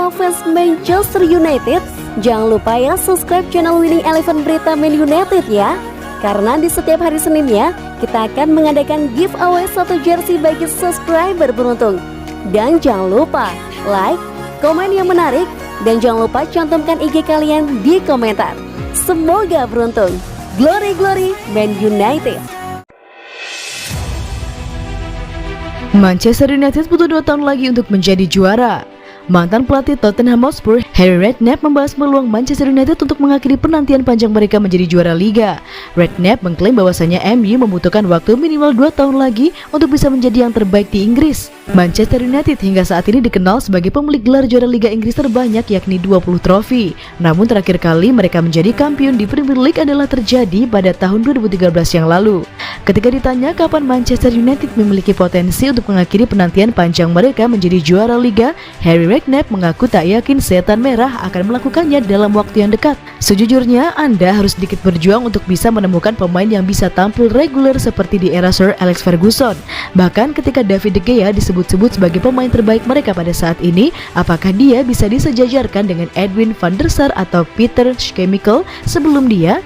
semua fans Manchester United, jangan lupa ya subscribe channel Winning Eleven Berita Man United ya. Karena di setiap hari Seninnya, kita akan mengadakan giveaway 1 jersey bagi subscriber beruntung. Dan jangan lupa like, komen yang menarik, dan jangan lupa cantumkan IG kalian di komentar. Semoga beruntung. Glory Glory Man United. Manchester United butuh 2 tahun lagi untuk menjadi juara. Mantan pelatih Tottenham Hotspur, Harry Redknapp, membahas peluang Manchester United untuk mengakhiri penantian panjang mereka menjadi juara Liga. Redknapp mengklaim bahwasanya MU membutuhkan waktu minimal 2 tahun lagi untuk bisa menjadi yang terbaik di Inggris. Manchester United hingga saat ini dikenal sebagai pemilik gelar juara Liga Inggris terbanyak, yakni 20 trofi. Namun terakhir kali mereka menjadi kampiun di Premier League adalah terjadi pada tahun 2013 yang lalu. Ketika ditanya kapan Manchester United memiliki potensi untuk mengakhiri penantian panjang mereka menjadi juara Liga, Harry Redknapp mengaku tak yakin setan merah akan melakukannya dalam waktu yang dekat. Sejujurnya, Anda harus sedikit berjuang untuk bisa menemukan pemain yang bisa tampil reguler seperti di era Sir Alex Ferguson. Bahkan ketika David De Gea disebut-sebut sebagai pemain terbaik mereka pada saat ini, apakah dia bisa disejajarkan dengan Edwin van der Sar atau Peter Schmeichel sebelum dia?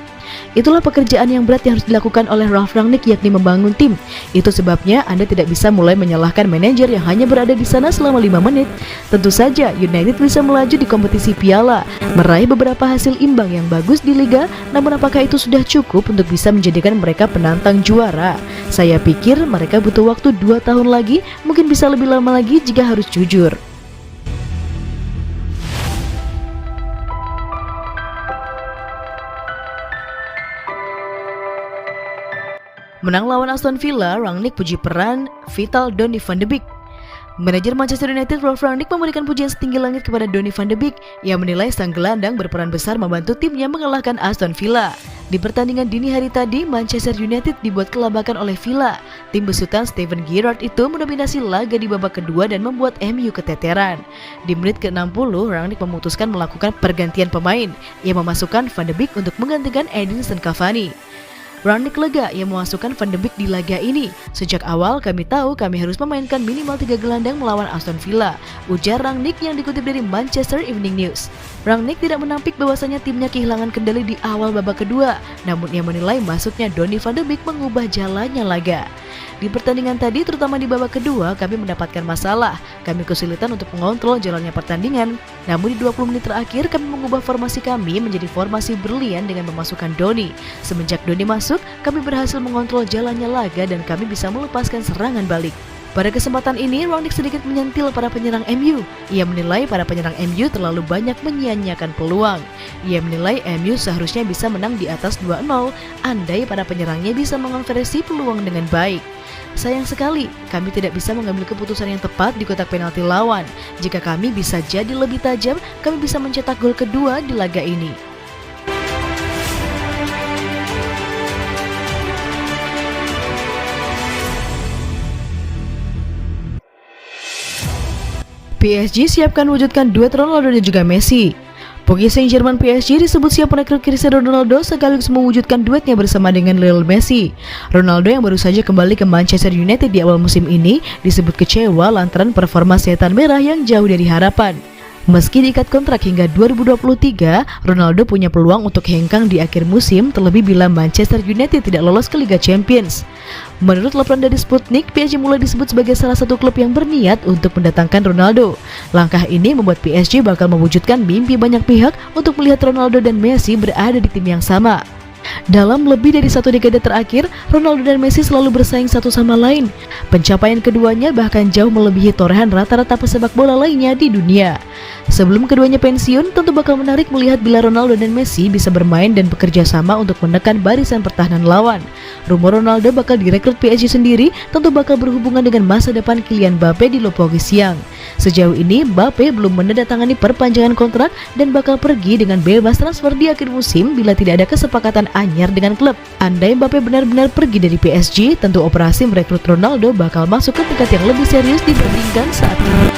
Itulah pekerjaan yang berat yang harus dilakukan oleh Ralf Rangnick, yakni membangun tim. Itu sebabnya Anda tidak bisa mulai menyalahkan manajer yang hanya berada di sana selama 5 menit. Tentu saja United bisa melaju di kompetisi piala, meraih beberapa hasil imbang yang bagus di Liga, namun apakah itu sudah cukup untuk bisa menjadikan mereka penantang juara? Saya pikir mereka butuh waktu 2 tahun lagi, mungkin bisa lebih lama lagi jika harus jujur. Menang lawan Aston Villa, Rangnick puji peran vital Donny van de Beek. Manajer Manchester United Ralf Rangnick memberikan pujian setinggi langit kepada Donny van de Beek. Ia menilai sang gelandang berperan besar membantu timnya mengalahkan Aston Villa. Di pertandingan dini hari tadi, Manchester United dibuat kelabakan oleh Villa. Tim besutan Steven Gerrard itu mendominasi laga di babak kedua dan membuat MU keteteran. Di menit ke-60, Rangnick memutuskan melakukan pergantian pemain. Ia memasukkan Van de Beek untuk menggantikan Edinson Cavani. Rangnick lega ia memasukkan Van de Beek di laga ini. Sejak awal kami tahu kami harus memainkan minimal 3 gelandang melawan Aston Villa, ujar Rangnick yang dikutip dari Manchester Evening News. Rangnick tidak menampik bahwasanya timnya kehilangan kendali di awal babak kedua, namun ia menilai masuknya Donny van de Beek mengubah jalannya laga. Di pertandingan tadi, terutama di babak kedua, kami mendapatkan masalah. Kami kesulitan untuk mengontrol jalannya pertandingan. Namun di 20 menit terakhir, kami mengubah formasi kami menjadi formasi berlian dengan memasukkan Donny. Semenjak Donny masuk, kami berhasil mengontrol jalannya laga dan kami bisa melepaskan serangan balik. Pada kesempatan ini, Rangnick sedikit menyentil para penyerang MU. Ia menilai para penyerang MU terlalu banyak menyia-nyiakan peluang. Ia menilai MU seharusnya bisa menang di atas 2-0 andai para penyerangnya bisa mengonversi peluang dengan baik. Sayang sekali, kami tidak bisa mengambil keputusan yang tepat di kotak penalti lawan. Jika kami bisa jadi lebih tajam, kami bisa mencetak gol kedua di laga ini. PSG siapkan wujudkan duet Ronaldo dan juga Messi. Paris Saint-Germain PSG disebut siap merekrut Cristiano Ronaldo sekaligus mewujudkan duetnya bersama dengan Lionel Messi. Ronaldo yang baru saja kembali ke Manchester United di awal musim ini disebut kecewa lantaran performa setan merah yang jauh dari harapan. Meski diikat kontrak hingga 2023, Ronaldo punya peluang untuk hengkang di akhir musim, terlebih bila Manchester United tidak lolos ke Liga Champions. Menurut laporan dari Sputnik, PSG mulai disebut sebagai salah satu klub yang berniat untuk mendatangkan Ronaldo. Langkah ini membuat PSG bakal mewujudkan mimpi banyak pihak untuk melihat Ronaldo dan Messi berada di tim yang sama. Dalam lebih dari 1 dekade terakhir, Ronaldo dan Messi selalu bersaing satu sama lain. Pencapaian keduanya bahkan jauh melebihi torehan rata-rata pesepak bola lainnya di dunia. Sebelum keduanya pensiun, tentu bakal menarik melihat bila Ronaldo dan Messi bisa bermain dan bekerja sama untuk menekan barisan pertahanan lawan. Rumor Ronaldo bakal direkrut PSG sendiri tentu bakal berhubungan dengan masa depan Kylian Mbappe di Lopoksiang. Sejauh ini, Mbappe belum menandatangani perpanjangan kontrak dan bakal pergi dengan bebas transfer di akhir musim bila tidak ada kesepakatan anyar dengan klub. Andai Mbappe benar-benar pergi dari PSG, tentu operasi merekrut Ronaldo bakal masuk ke tingkat yang lebih serius dibandingkan saat ini.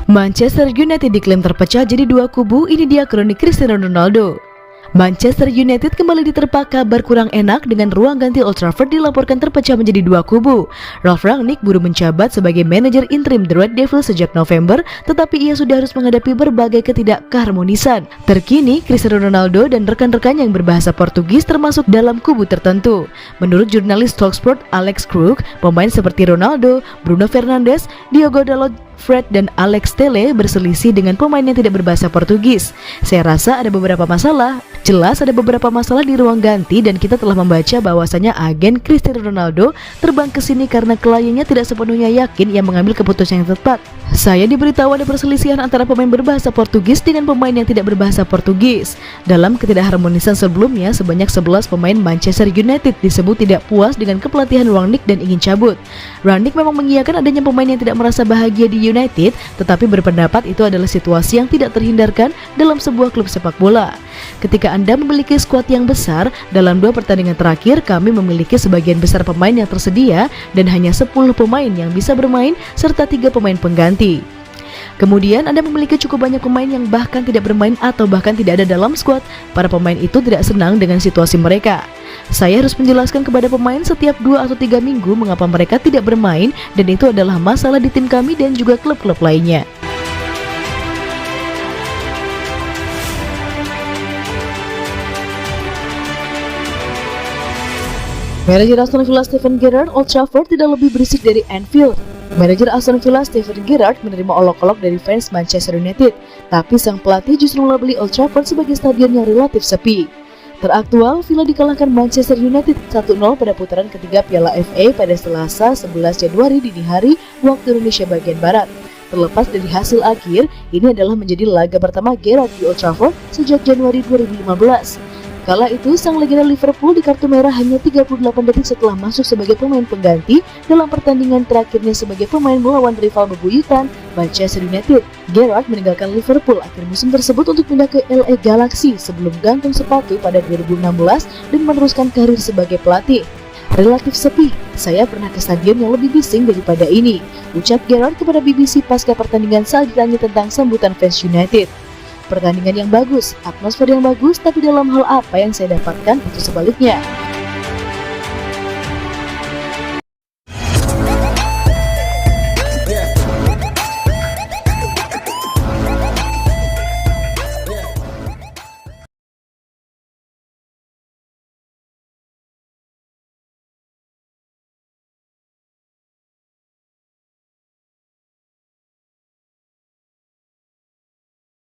Manchester United diklaim terpecah jadi 2 kubu, ini dia kronik Cristiano Ronaldo. Manchester United kembali diterpa kabar kurang enak dengan ruang ganti Old Trafford dilaporkan terpecah menjadi dua kubu. Ralf Rangnick baru menjabat sebagai manajer interim The Red Devils sejak November, tetapi ia sudah harus menghadapi berbagai ketidakharmonisan. Terkini, Cristiano Ronaldo dan rekan-rekan yang berbahasa Portugis termasuk dalam kubu tertentu. Menurut jurnalis Talksport Alex Krug, pemain seperti Ronaldo, Bruno Fernandes, Diogo Dalot, Fred dan Alex Telle berselisih dengan pemain yang tidak berbahasa Portugis. Saya rasa ada beberapa masalah. Jelas ada beberapa masalah di ruang ganti dan kita telah membaca bahwasanya agen Cristiano Ronaldo terbang ke sini karena kliennya tidak sepenuhnya yakin ia mengambil keputusan yang tepat. Saya diberitahu ada perselisihan antara pemain berbahasa Portugis dengan pemain yang tidak berbahasa Portugis. Dalam ketidakharmonisan sebelumnya, sebanyak 11 pemain Manchester United disebut tidak puas dengan kepelatihan Rangnick dan ingin cabut. Rangnick memang mengiyakan adanya pemain yang tidak merasa bahagia di United, tetapi berpendapat itu adalah situasi yang tidak terhindarkan dalam sebuah klub sepak bola. Ketika Anda memiliki skuad yang besar, dalam 2 pertandingan terakhir kami memiliki sebagian besar pemain yang tersedia dan hanya 10 pemain yang bisa bermain serta 3 pemain pengganti. Kemudian Anda memiliki cukup banyak pemain yang bahkan tidak bermain atau bahkan tidak ada dalam skuad. Para pemain itu tidak senang dengan situasi mereka. Saya harus menjelaskan kepada pemain setiap 2 atau 3 minggu mengapa mereka tidak bermain, dan itu adalah masalah di tim kami dan juga klub-klub lainnya. Manajer Aston Villa Steven Gerrard, Old Trafford tidak lebih berisik dari Anfield. Manajer Aston Villa Steven Gerrard menerima olok-olok dari fans Manchester United, tapi sang pelatih justru melabeli Old Trafford sebagai stadion yang relatif sepi. Teraktual, Villa dikalahkan Manchester United 1-0 pada putaran ketiga Piala FA pada Selasa 11 Januari dini hari waktu Indonesia bagian Barat. Terlepas dari hasil akhir, ini adalah menjadi laga pertama Gerrard di Old Trafford sejak Januari 2015. Kala itu, sang legenda Liverpool di kartu merah hanya 38 detik setelah masuk sebagai pemain pengganti dalam pertandingan terakhirnya sebagai pemain melawan rival bebuyutan Manchester United. Gerrard meninggalkan Liverpool akhir musim tersebut untuk pindah ke LA Galaxy sebelum gantung sepatu pada 2016 dan meneruskan karir sebagai pelatih. Relatif sepi, saya pernah ke stadion yang lebih bising daripada ini, ucap Gerrard kepada BBC pasca pertandingan saat ditanya tentang sambutan fans United. Pertandingan yang bagus, atmosfer yang bagus, tapi dalam hal apa yang saya dapatkan itu sebaliknya.